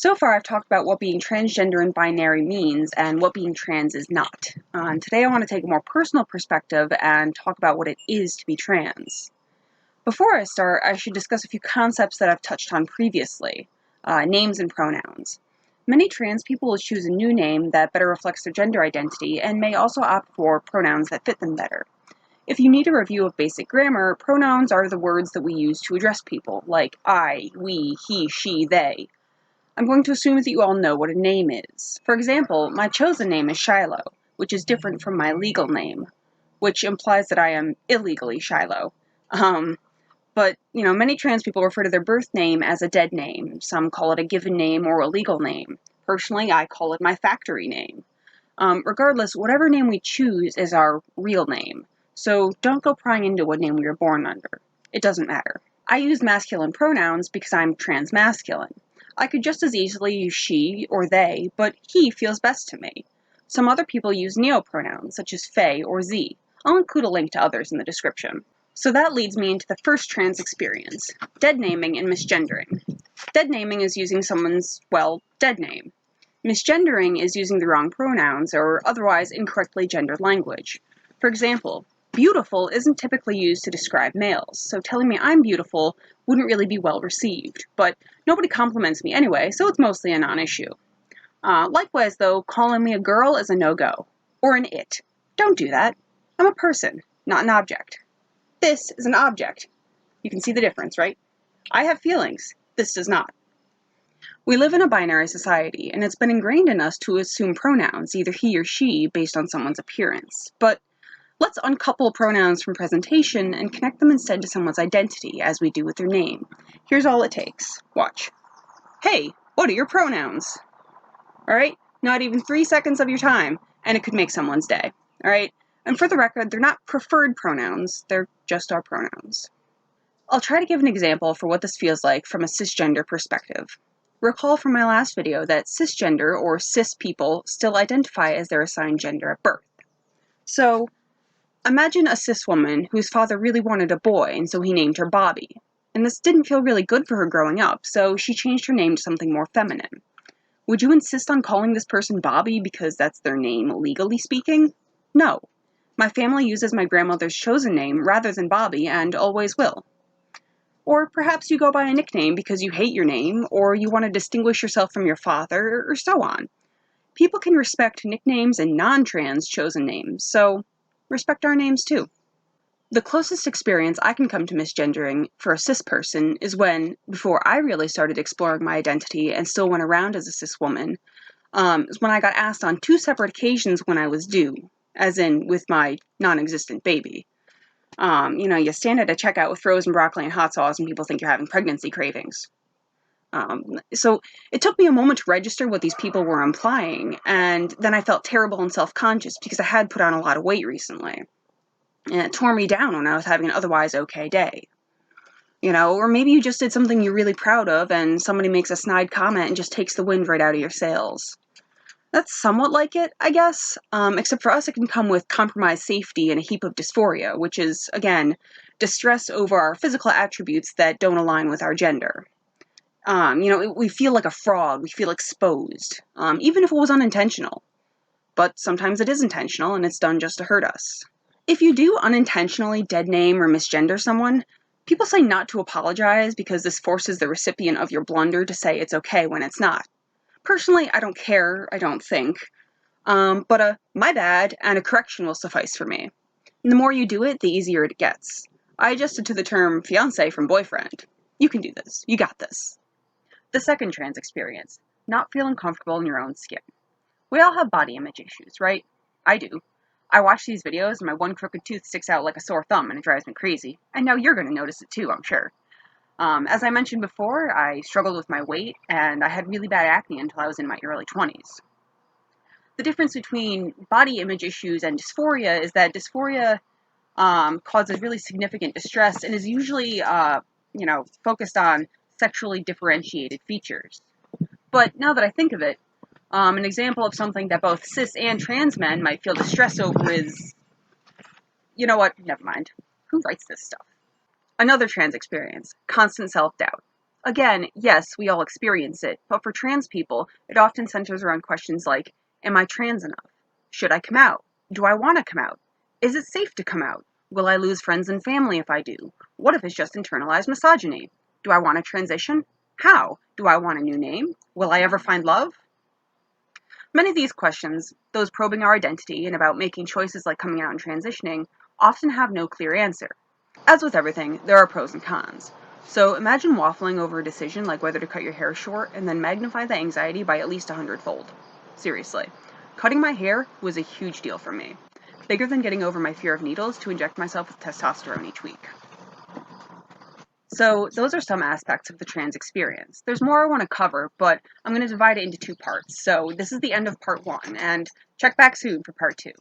So far, I've talked about what being transgender and binary means and what being trans is not. Today, I want to take a more personal perspective and talk about what it is to be trans. Before I start, I should discuss a few concepts that I've touched on previously, names and pronouns. Many trans people will choose a new name that better reflects their gender identity and may also opt for pronouns that fit them better. If you need a review of basic grammar, pronouns are the words that we use to address people, like I, we, he, she, they. I'm going to assume that you all know what a name is. For example, my chosen name is Shiloh, which is different from my legal name, which implies that I am illegally Shiloh. But many trans people refer to their birth name as a dead name. Some call it a given name or a legal name. Personally, I call it my factory name. Regardless, whatever name we choose is our real name. So don't go prying into what name we were born under. It doesn't matter. I use masculine pronouns because I'm transmasculine. I could just as easily use she or they, but he feels best to me. Some other people use neopronouns, such as Faye or Z. I'll include a link to others in the description. So that leads me into the first trans experience, dead naming and misgendering. Dead naming is using someone's, dead name. Misgendering is using the wrong pronouns or otherwise incorrectly gendered language. For example, beautiful isn't typically used to describe males, so telling me I'm beautiful wouldn't really be well received, but nobody compliments me anyway, so it's mostly a non-issue. Likewise, though, calling me a girl is a no-go, or an it. Don't do that. I'm a person, not an object. This is an object. You can see the difference, right? I have feelings. This does not. We live in a binary society, and it's been ingrained in us to assume pronouns, either he or she, based on someone's appearance. But let's uncouple pronouns from presentation and connect them instead to someone's identity, as we do with their name. Here's all it takes. Watch. Hey, what are your pronouns? Alright? Not even 3 seconds of your time, and it could make someone's day. Alright? And for the record, they're not preferred pronouns, they're just our pronouns. I'll try to give an example for what this feels like from a cisgender perspective. Recall from my last video that cisgender or cis people still identify as their assigned gender at birth. So, imagine a cis woman whose father really wanted a boy, and so he named her Bobby. And this didn't feel really good for her growing up, so she changed her name to something more feminine. Would you insist on calling this person Bobby because that's their name, legally speaking? No. My family uses my grandmother's chosen name rather than Bobby, and always will. Or perhaps you go by a nickname because you hate your name, or you want to distinguish yourself from your father, or so on. People can respect nicknames and non-trans chosen names, so respect our names too. The closest experience I can come to misgendering for a cis person is when, before I really started exploring my identity and still went around as a cis woman, is when I got asked on 2 separate occasions when I was due, as in with my non-existent baby. You stand at a checkout with frozen broccoli and hot sauce and people think you're having pregnancy cravings. So it took me a moment to register what these people were implying, and then I felt terrible and self-conscious because I had put on a lot of weight recently. And it tore me down when I was having an otherwise okay day. Or maybe you just did something you're really proud of and somebody makes a snide comment and just takes the wind right out of your sails. That's somewhat like it, I guess, except for us it can come with compromised safety and a heap of dysphoria, which is, again, distress over our physical attributes that don't align with our gender. We feel like a fraud, we feel exposed, even if it was unintentional. But sometimes it is intentional and it's done just to hurt us. If you do unintentionally dead name or misgender someone, people say not to apologize because this forces the recipient of your blunder to say it's okay when it's not. Personally, I don't care, I don't think. But my bad and a correction will suffice for me. And the more you do it, the easier it gets. I adjusted to the term fiancé from boyfriend. You can do this. You got this. The second trans experience, not feeling comfortable in your own skin. We all have body image issues, right? I do. I watch these videos and my one crooked tooth sticks out like a sore thumb and it drives me crazy. And now you're going to notice it too, I'm sure. As I mentioned before, I struggled with my weight, and I had really bad acne until I was in my early 20s. The difference between body image issues and dysphoria is that dysphoria causes really significant distress and is usually, focused on sexually differentiated features. But now that I think of it, an example of something that both cis and trans men might feel distress over is... You know what? Never mind. Who writes this stuff? Another trans experience, constant self-doubt. Again, yes, we all experience it, but for trans people, it often centers around questions like, am I trans enough? Should I come out? Do I want to come out? Is it safe to come out? Will I lose friends and family if I do? What if it's just internalized misogyny? Do I want to transition? How? Do I want a new name? Will I ever find love? Many of these questions, those probing our identity and about making choices like coming out and transitioning, often have no clear answer. As with everything, there are pros and cons. So imagine waffling over a decision like whether to cut your hair short and then magnify the anxiety by at least 100-fold. Seriously. Cutting my hair was a huge deal for me. Bigger than getting over my fear of needles to inject myself with testosterone each week. So those are some aspects of the trans experience. There's more I want to cover, but I'm going to divide it into two parts. So this is the end of part one, and check back soon for part two.